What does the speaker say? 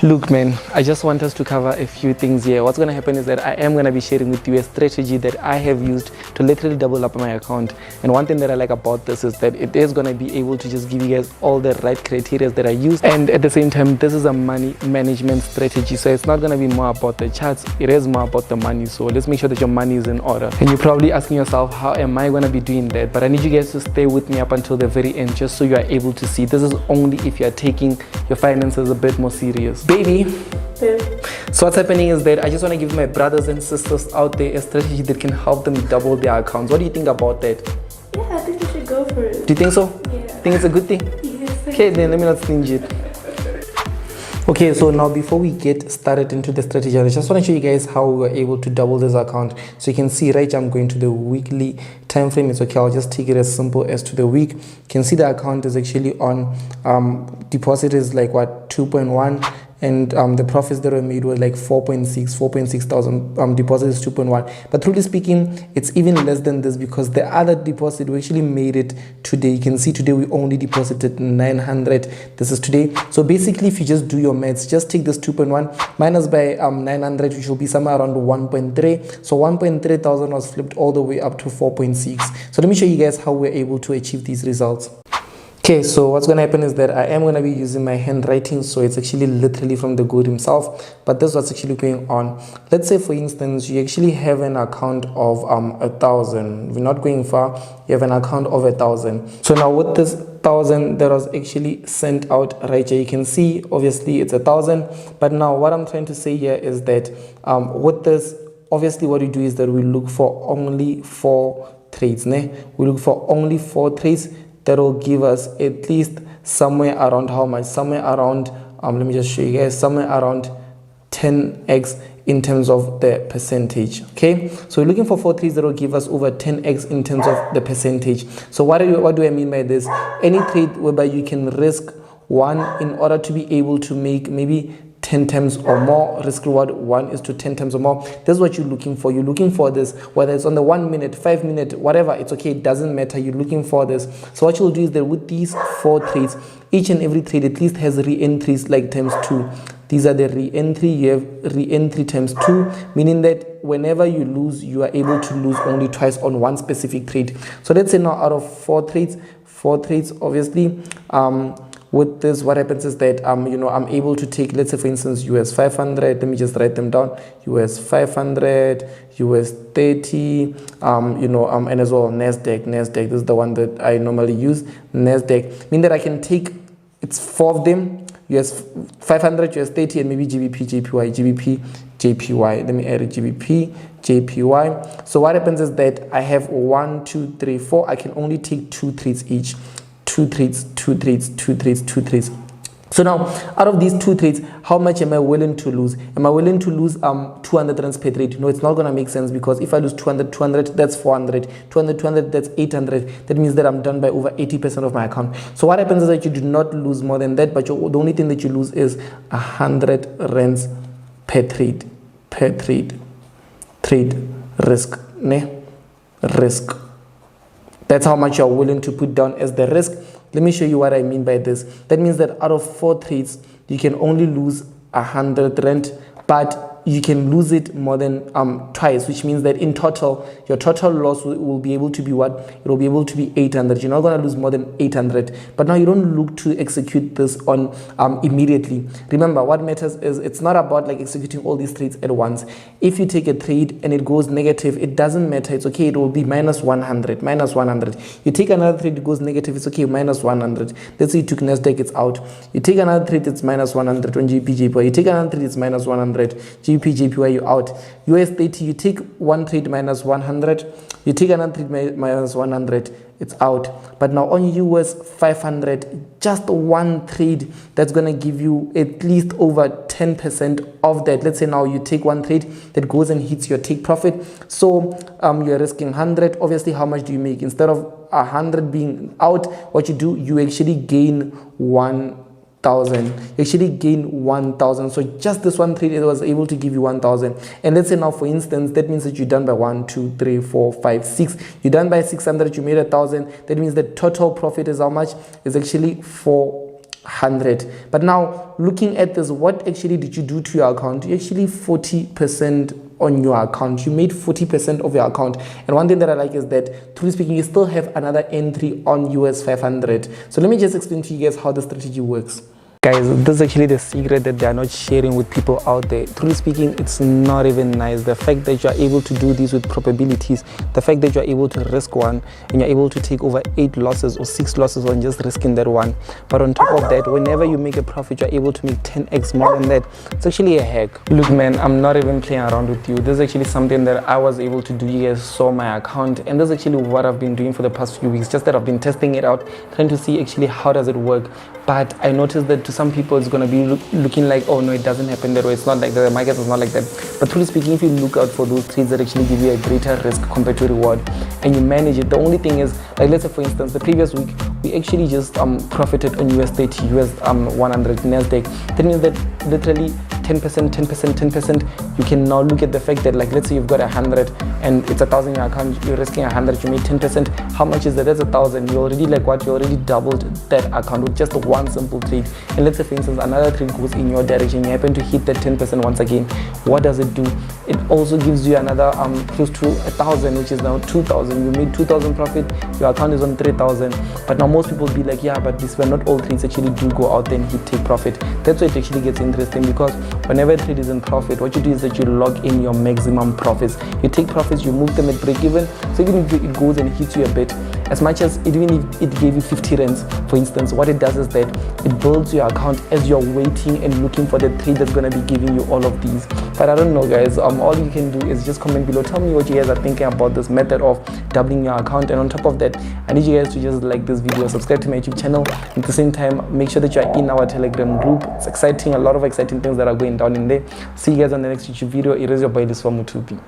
Look, man, I just want us to cover a few things here. What's going to happen is that I am going to be sharing with you a strategy that I have used to literally double up my account. And one thing that I like about this is that it is going to be able to just give you guys all the right criteria that I use. And at the same time, this is a money management strategy. So it's not going to be more about the charts. It is more about the money. So let's make sure that your money is in order. And you're probably asking yourself, how am I going to be doing that? But I need you guys to stay with me up until the very end, just so you are able to see. This is only if you are taking your finances a bit more serious. Baby. So what's happening is that I just want to give my brothers and sisters out there a strategy that can help them double their accounts. What do you think about that? Yeah, I think you should go for it. Do you think so? Yeah. Think it's a good thing? Yes. Okay, then let me not stinge it. Okay, so now before we get started into the strategy, I just want to show you guys how we were able to double this account. So you can see right here, I'm going to the weekly time frame. It's okay, I'll just take it as simple as to the week. You can see the account is actually on deposit is like what, 2.1, and the profits that were made were like 4.6 thousand. Deposit is 2.1, but truly speaking, it's even less than this because the other deposit, we actually made it today. You can see today we only deposited 900. This is today. So basically, if you just do your maths, just take this 2.1 minus by 900, which will be somewhere around 1.3. So 1.3 thousand was flipped all the way up to 4.6. So let me show you guys how we're able to achieve these results. Okay, so what's going to happen is that I am going to be using my handwriting, so it's actually literally from the God himself, but this is what's actually going on. Let's say, for instance, you actually have an account of 1,000. We're not going far. You have an account of 1,000. So now with this 1,000 that was actually sent out right here, you can see obviously it's 1,000. But now what I'm trying to say here is that with this, obviously what we do is that we look for only 4 trades. We look for only 4 trades. That will give us at least somewhere around how much? Somewhere around, let me just show you guys, somewhere around 10x in terms of the percentage. Okay, so we're looking for 4 trades that will give us over 10x in terms of the percentage. So what do I mean by this? Any trade whereby you can risk 1 in order to be able to make maybe 10 times or more, risk reward 1 is to 10 times or more. This is what you're looking for. You're looking for this, whether it's on the 1 minute, 5 minute, whatever, it's okay, it doesn't matter. You're looking for this. So what you'll do is that with these 4 trades, each and every trade at least has re-entries like times 2. These are the re-entry. You have re-entry times 2, meaning that whenever you lose, you are able to lose only twice on one specific trade. So let's say now out of 4 trades, obviously, with this, what happens is that I'm able to take, let's say for instance, US 500. Let me just write them down. US 500, US 30, and as well Nasdaq. This is the one that I normally use. Nasdaq, mean that I can take, it's 4 of them. US 500, US 30, and maybe GBP, JPY. Let me add a GBP, JPY. So what happens is that I have 1, 2, 3, 4. I can only take 2 trades each. 2 trades. So now, out of these 2 trades, how much am I willing to lose? Am I willing to lose 200 rands per trade? No, it's not going to make sense, because if I lose 200, that's 400. 200, that's 800. That means that I'm done by over 80% of my account. So what happens is that you do not lose more than that, but the only thing that you lose is 100 rands per trade. Trade risk. Risk. That's how much you're willing to put down as the risk. Let me show you what I mean by this. That means that out of 4 trades, you can only lose 100 rand, but you can lose it more than twice, which means that in total, your total loss will be able to be what? It will be able to be 800. You're not going to lose more than 800. But now you don't look to execute this on immediately. Remember, what matters is it's not about like executing all these trades at once. If you take a trade and it goes negative, it doesn't matter. It's okay. It will be minus 100. You take another trade, it goes negative. It's okay. Minus 100. Let's say you took Nasdaq, it's out. You take another trade, it's minus 100 on JPY. You take another trade, it's minus 100. JPY, you out. US 30, you take 1 trade minus 100, you take another trade minus 100, it's out. But now on US 500, just 1 trade, that's going to give you at least over 10% of that. Let's say now you take 1 trade that goes and hits your take profit. So you're risking 100. Obviously, how much do you make? Instead of 100 being out, what you do, you actually gain 1,000. You actually gain 1,000. So just this 1 trade, it was able to give you 1,000. And let's say now, for instance, that means that you're done by 1, 2, 3, 4, 5, 6. You're done by 600. You made 1,000. That means the total profit is how much? It's actually 100. But now looking at this, what actually did you do to your account? You actually 40% on your account. You made 40% of your account. And one thing that I like is that, truly speaking, you still have another entry on US 500. So let me just explain to you guys how the strategy works. Guys, this is actually the secret that they are not sharing with people out there. Truly speaking, it's not even nice. The fact that you are able to do these with probabilities, the fact that you are able to risk one and you're able to take over 8 losses or 6 losses on just risking that one. But on top of that, whenever you make a profit, you're able to make 10x more than that. It's actually a hack. Look, man, I'm not even playing around with you. This is actually something that I was able to do. You guys saw my account, and this is actually what I've been doing for the past few weeks. Just that I've been testing it out, trying to see actually how does it work. But I noticed that to some people it's going to be looking like, oh no, it doesn't happen that way. It's not like that. The market is not like that. But truly speaking, if you look out for those trades that actually give you a greater risk compared to reward, and you manage it, the only thing is, like, let's say for instance, the previous week we actually just profited on US 30, US 100 Nasdaq. That means that literally 10%, 10%, 10%. You can now look at the fact that, like, let's say you've got 100 and it's 1,000 in your account, you're risking 100, you made 10%. How much is that? That's 1,000. You already, like, what? You already doubled that account with just one simple trade. And let's say for instance another trade goes in your direction, you happen to hit that 10% once again. What does it do? It also gives you another close to 1,000, which is now 2,000. You made 2,000 profit, your account is on 3,000. But now most people will be like, yeah, but this were not all trades actually do go out there and hit take profit. That's why it actually gets interesting, because whenever a trade is in profit, what you do is that you log in your maximum profits. You take profits, you move them at break even. So even if it goes and hits you a bit, as much as even if it gave you 50 rands, for instance, what it does is that it builds your account as you're waiting and looking for the trade that's going to be giving you all of these. But I don't know, guys, all you can do is just comment below, tell me what you guys are thinking about this method of doubling your account. And on top of that, I need you guys to just like this video, subscribe to my YouTube channel, at the same time make sure that you're in our Telegram group. It's exciting, a lot of exciting things that are going down in there. See you guys on the next YouTube video. It is your boy Liswa Mutupi.